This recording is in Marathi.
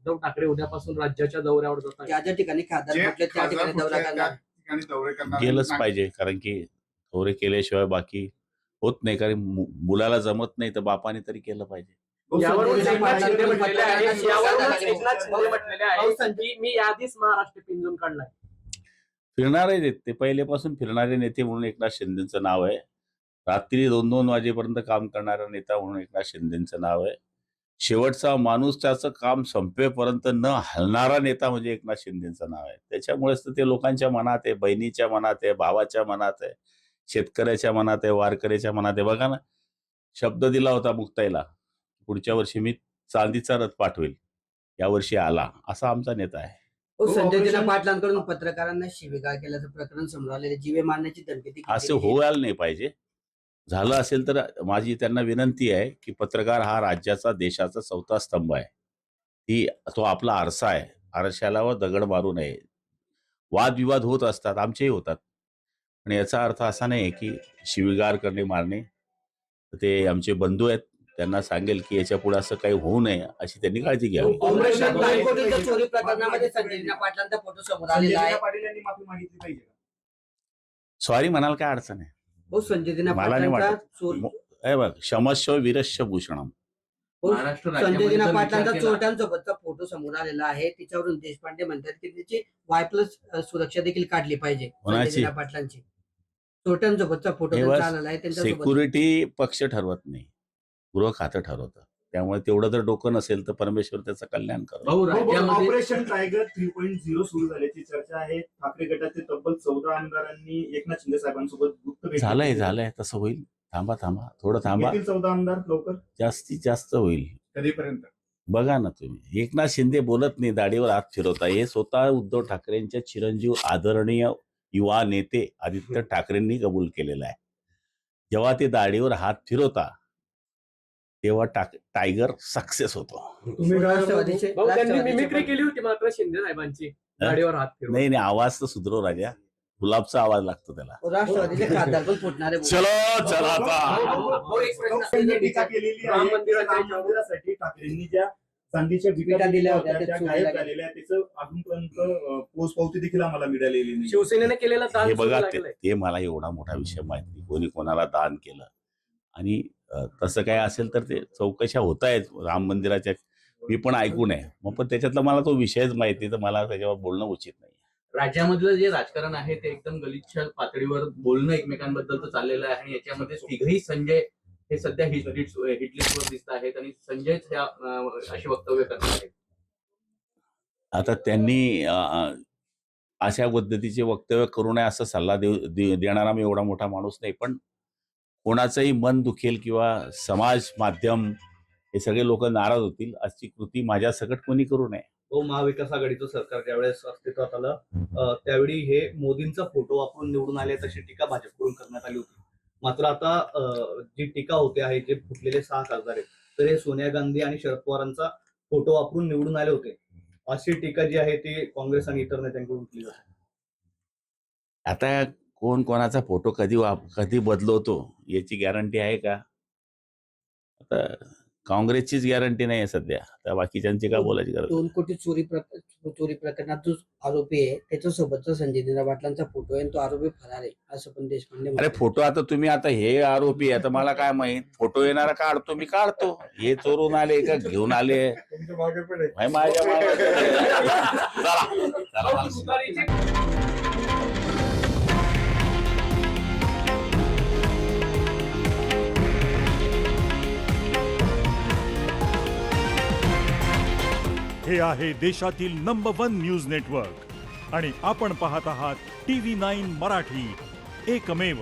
उद्धव ठाकरे उद्यापासून राज्याच्या दौऱ्यावर जातात. ज्या ज्या ठिकाणी खासदार कुठल्या त्या ठिकाणी दौरा करणार. गेलंच पाहिजे, कारण की दौरे केल्याशिवाय बाकी होत नाही. कारण मुलाला जमत नाही तर बापाने तरी केलं पाहिजे. यावरून एकनाथ शिंदे म्हटलेले आहे की मी याआधीच महाराष्ट्र पिंजून काढलाय. फिरणारे नेते, ते पहिलेपासून फिरणारे नेते म्हणून एकनाथ शिंदेचं नाव आहे. रात्री 2-2 वाजेपर्यंत काम करणारा नेता म्हणून एकनाथ शिंदेचं नाव आहे. शेवटचा माणूस त्याचं काम संपेपर्यंत न हलणारा नेता म्हणजे एकनाथ शिंदेचं नाव आहे. त्याच्यामुळेच तर ते लोकांच्या मनात आहे, बहिणीच्या मनात आहे, भावाच्या मनात आहे, शेतकऱ्याच्या मनात आहे, वारकऱ्याच्या मनात आहे. बघा ना, शब्द दिला होता मुक्ताईला, पुढच्या वर्षी मी चांदीचा रथ पाठवेल, यावर्षी आला. असा आमचा नेता आहे. संजय पाटलांकडून पत्रकारांना शिवीगाळ केल्याचं प्रकरण समोर आलेले, जीवे मारण्याची धमकी असं व्हायला नाही पाहिजे. झालं असेल तर माझी त्यांना विनंती आहे की पत्रकार हा राज्याचा, देशाचा चौथा स्तंभ आहे. तो आपला आरसा आहे. आरशाला दगड मारू नये. वादविवाद होत असतात, आमचेही होतात, पण याचा अर्थ असा नाही की शिवीगाळ करणे, मारणे. ते आमचे बंधू आहेत, त्यांना सांगेल की याच्या पुढे असं काही होऊ नये अशी त्यांनी काळजी घ्यावी. चोरी प्रकरणामध्ये संजय पाटलांचा फोटो समोर आलेला आहे. माफी मागितली पाहिजे. सॉरी म्हणाल काय अडचण आहे? संजय मला नाही वाटत. क्षमस्व वीरस्य भूषणम. संजय पाटलांचा चोरट्यांसोबतचा फोटो समोर आलेला आहे. त्याच्यावरून देशपांडे म्हणतात की त्याची Y+ सुरक्षा देखील काढली पाहिजे. संजय पाटलांची चोरट्यांसोबतचा फोटो आलेला आहे. सिक्युरिटी पक्ष ठरवत नाही, गृह खातं ठरवतं. त्यामुळे तेवढं जर डोकं नसेल तर परमेश्वर त्याचं कल्याण करो. ऑपरेशन टायगर 3.0 सुरू झाल्याची चर्चा आहे. ठाकरे गटाचे तब्बल 14 आमदारांनी एकनाथ शिंदे साहेबांसोबत गुप्त भेट झालंय तसं होईल. थांबा थोडं थांबा. 14 आमदार लवकर जास्तीत जास्त होईल. कधीपर्यंत बघा ना तुम्ही, एकनाथ शिंदे बोलत नाही, दाढीवर हात फिरवता. हे स्वतः उद्धव ठाकरेंच्या चिरंजीव आदरणीय युवा नेते आदित्य ठाकरेंनी कबूल केलेला आहे. जेव्हा ते दाढीवर हात फिरवता तेव्हा टायगर सक्सेस होतो. त्यांनी मिमिक्री केली होती मात्र शिंदे साहेबांची, गाडीवर हात फिरवून. नाही, आवाज तर सुधरव राजा. गुलाबचा आवाज लागतो त्याला. राष्ट्रवादीचे खासदार पण फुटणारे. चला आता टीका केलेली आहे. मंदिरासाठी ठाकरेंनी ज्या चांदीच्या विटा दिल्या होत्या त्या गायब झालेल्या, त्याचं अजूनपर्यंत पोचपावती देखील आम्हाला मिळालेली नाही. शिवसेनेने केलेला दान हे बघा, ते मला एवढा मोठा विषय माहिती नाही, कोणी कोणाला दान केलं. आणि तसं काय असेल तर ते चौकशा होत आहेत राम मंदिराच्या, मी पण ऐकून आहे. मग पण त्याच्यातला मला तो विषयच माहिती, तर मला त्याच्यावर बोलणं उचित नाही. राज्यामधलं जे राजकारण आहे ते एकदम गलिच्छ पातळीवर बोलणं एकमेकांबद्दल चाललेलं आहे. आणि याच्यामध्ये तिघही संजय हे सध्या हिटलिस्टवर दिसत आहेत आणि संजयच ह्या अशी वक्तव्य करत आहेत. आता त्यांनी अशा पद्धतीचे वक्तव्य करू नये असं सल्ला देणारा मी एवढा मोठा माणूस नाही, पण कोणाचंही मन दुखेल किंवा समाज माध्यम हे सगळे लोक नाराज होतील अशी कृती माझ्या सकट कोणी करू नये. महाविकास आघाडीचं सरकार ज्यावेळेस अस्तित्वात आलं त्यावेळी हे मोदींचा फोटो वापरून निवडून आले तशी टीका भाजपकडून करण्यात आली होती. मात्र आता जी टीका होते आहे, जे फुटलेले 6 खासदार आहेत, तर हे सोनिया गांधी आणि शरद पवारांचा फोटो वापरून निवडून आले होते अशी टीका जी आहे ती काँग्रेस आणि इतर नेत्यांकडून केली जाते. आता कोण कोणाचा फोटो कधी बदलवतो याची गॅरंटी आहे का? आता काँग्रेसचीच गॅरंटी नाही आहे सध्या, त्या बाकीच्यांची काय बोलायची गरज. 2 कोटी चोरी प्रकरणात जो आरोपी आहे त्याच्यासोबतचा संजय पाटलांचा फोटो आहे, तो आरोपी फरार आहे असं पण देशपांडे. अरे फोटो, आता तुम्ही आता हे आरोपी आहे, आता मला काय माहित, फोटो येणारा काढतो, मी काढतो. हे चोरून आले का घेऊन आले माझ्या हे आहे देशातील नंबर 1 न्यूज नेटवर्क आणि आपण पाहत आहात TV9 मराठी, एकमेव.